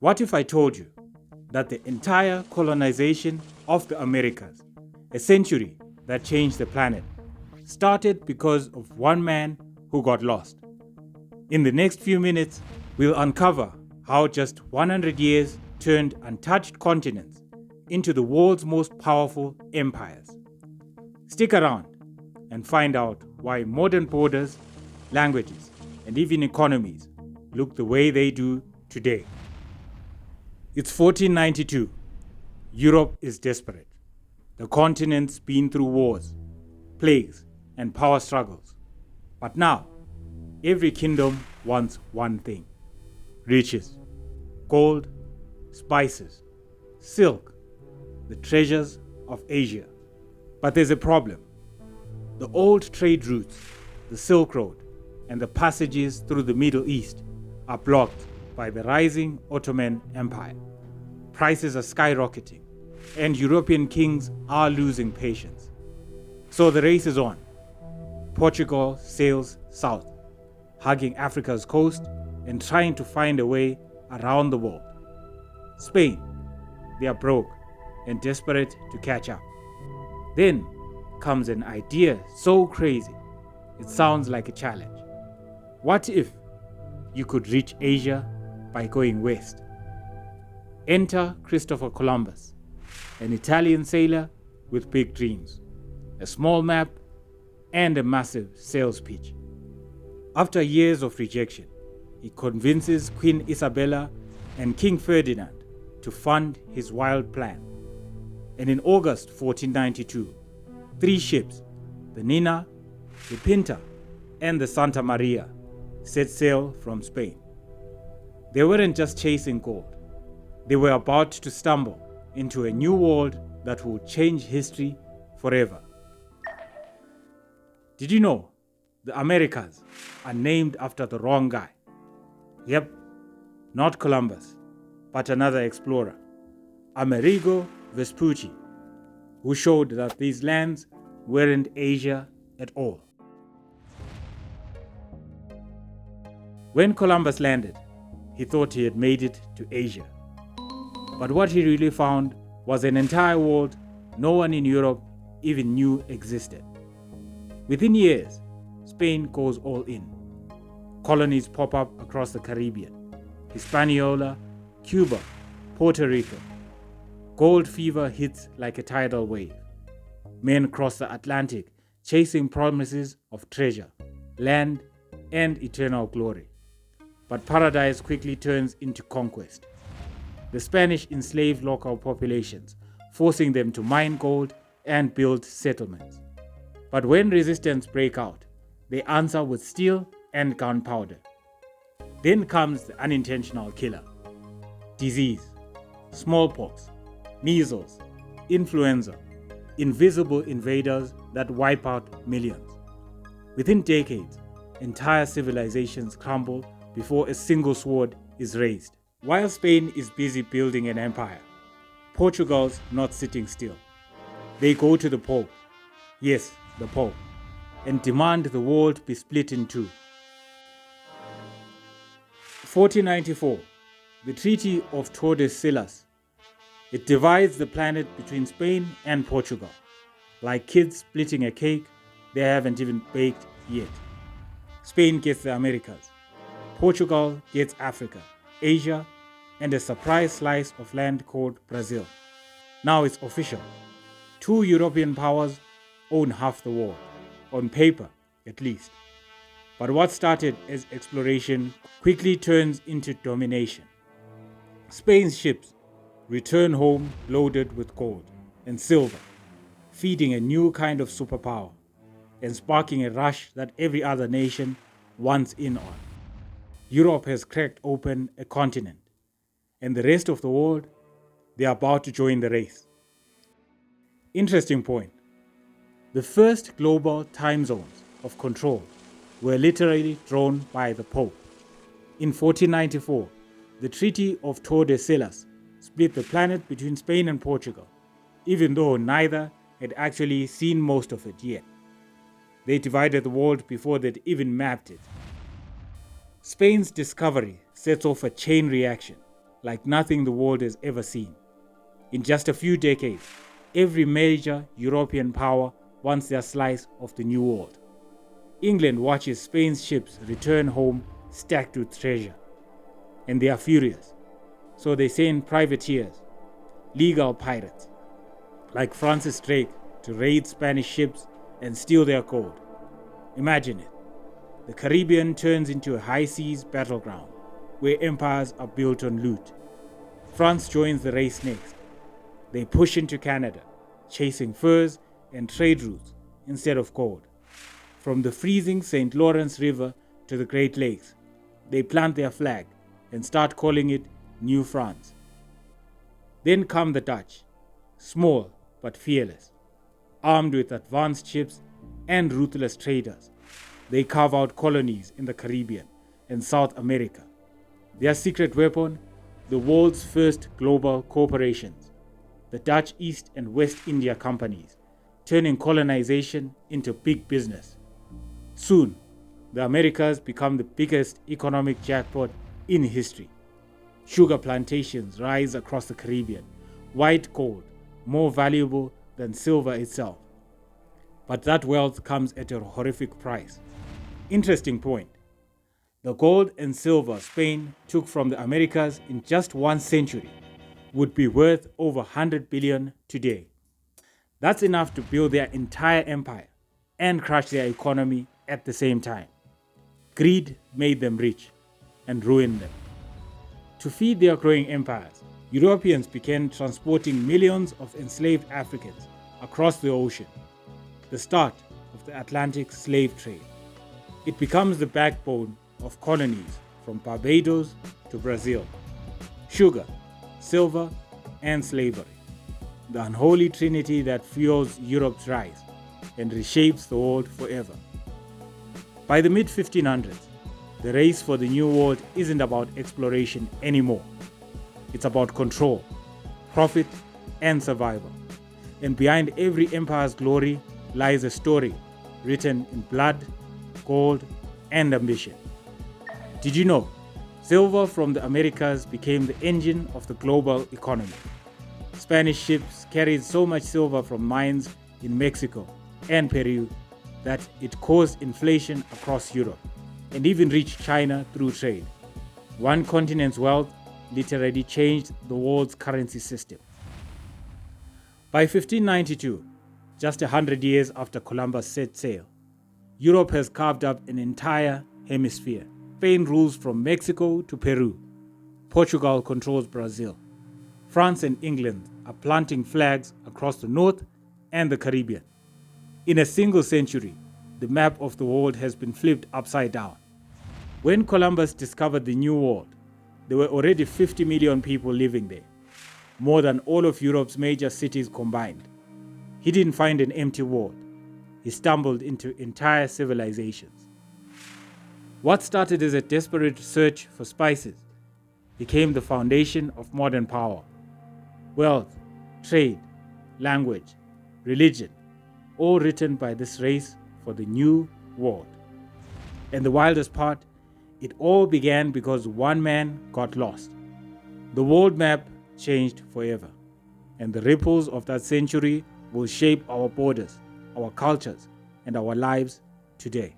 What if I told you that the entire colonization of the Americas, a century that changed the planet, started because of one man who got lost? In the next few minutes, we'll uncover how just 100 years turned untouched continents into the world's most powerful empires. Stick around and find out why modern borders, languages, and even economies look the way they do today. It's 1492. Europe is desperate. The continent's been through wars, plagues, and power struggles. But now, every kingdom wants one thing: riches, gold, spices, silk, the treasures of Asia. But there's a problem. The old trade routes, the Silk Road, and the passages through the Middle East are blocked by the rising Ottoman Empire. Prices are skyrocketing, and European kings are losing patience. So the race is on. Portugal sails south, hugging Africa's coast and trying to find a way around the world. Spain, they are broke and desperate to catch up. Then comes an idea so crazy, it sounds like a challenge. What if you could reach Asia by going west? Enter Christopher Columbus, an Italian sailor with big dreams, a small map, and a massive sales pitch. After years of rejection, he convinces Queen Isabella and King Ferdinand to fund his wild plan. And in August 1492, 3 ships, the Nina, the Pinta, and the Santa Maria, set sail from Spain. They weren't just chasing gold. They were about to stumble into a new world that would change history forever. Did you know the Americas are named after the wrong guy? Yep, not Columbus, but another explorer, Amerigo Vespucci, who showed that these lands weren't Asia at all. When Columbus landed, he thought he had made it to Asia. But what he really found was an entire world no one in Europe even knew existed. Within years, Spain goes all in. Colonies pop up across the Caribbean, Hispaniola, Cuba, Puerto Rico. Gold fever hits like a tidal wave. Men cross the Atlantic chasing promises of treasure, land, and eternal glory. But paradise quickly turns into conquest. The Spanish enslaved local populations, forcing them to mine gold and build settlements. But when resistance breaks out, they answer with steel and gunpowder. Then comes the unintentional killer: disease, smallpox, measles, influenza, invisible invaders that wipe out millions. Within decades, entire civilizations crumble before a single sword is raised. While Spain is busy building an empire, Portugal's not sitting still. They go to the Pope, yes, the Pope, and demand the world be split in two. 1494, the Treaty of Tordesillas. It divides the planet between Spain and Portugal. Like kids splitting a cake they haven't even baked yet. Spain gets the Americas. Portugal gets Africa, Asia, and a surprise slice of land called Brazil. Now it's official. 2 European powers own half the world, on paper at least. But what started as exploration quickly turns into domination. Spain's ships return home loaded with gold and silver, feeding a new kind of superpower and sparking a rush that every other nation wants in on. Europe has cracked open a continent, and the rest of the world, they are about to join the race. Interesting point. The first global time zones of control were literally drawn by the Pope. In 1494, the Treaty of Tordesillas split the planet between Spain and Portugal, even though neither had actually seen most of it yet. They divided the world before they'd even mapped it. Spain's discovery sets off a chain reaction. like nothing the world has ever seen. In just a few decades, every major European power wants their slice of the New World. England watches Spain's ships return home stacked with treasure, and they are furious. So they send privateers, legal pirates, like Francis Drake, to raid Spanish ships and steal their gold. Imagine it. The Caribbean turns into a high seas battleground where empires are built on loot. France joins the race next. They push into Canada, chasing furs and trade routes instead of gold. From the freezing St. Lawrence River to the Great Lakes, they plant their flag and start calling it New France. Then come the Dutch, small but fearless, armed with advanced ships and ruthless traders. They carve out colonies in the Caribbean and South America. Their secret weapon, the world's first global corporations, the Dutch East and West India companies, turning colonization into big business. Soon, the Americas become the biggest economic jackpot in history. Sugar plantations rise across the Caribbean, white gold, more valuable than silver itself. But that wealth comes at a horrific price. Interesting point. The gold and silver Spain took from the Americas in just 1 century would be worth over 100 billion today. That's enough to build their entire empire and crush their economy at the same time. Greed made them rich and ruined them. To feed their growing empires, Europeans began transporting millions of enslaved Africans across the ocean, the start of the Atlantic slave trade. It becomes the backbone of colonies from Barbados to Brazil. Sugar, silver, and slavery, the unholy trinity that fuels Europe's rise and reshapes the world forever. By the mid-1500s, the race for the New World isn't about exploration anymore. It's about control, profit, and survival. And behind every empire's glory lies a story written in blood, gold, and ambition. Did you know? Silver from the Americas became the engine of the global economy. Spanish ships carried so much silver from mines in Mexico and Peru that it caused inflation across Europe and even reached China through trade. One continent's wealth literally changed the world's currency system. By 1592, just 100 years after Columbus set sail, Europe has carved up an entire hemisphere. Spain rules from Mexico to Peru. Portugal controls Brazil. France and England are planting flags across the North and the Caribbean. In a single century, the map of the world has been flipped upside down. When Columbus discovered the New World, there were already 50 million people living there, more than all of Europe's major cities combined. He didn't find an empty world. He stumbled into entire civilizations. What started as a desperate search for spices became the foundation of modern power. Wealth, trade, language, religion, all written by this race for the New World. And the wildest part, it all began because one man got lost. The world map changed forever, and the ripples of that century will shape our borders, our cultures, and our lives today.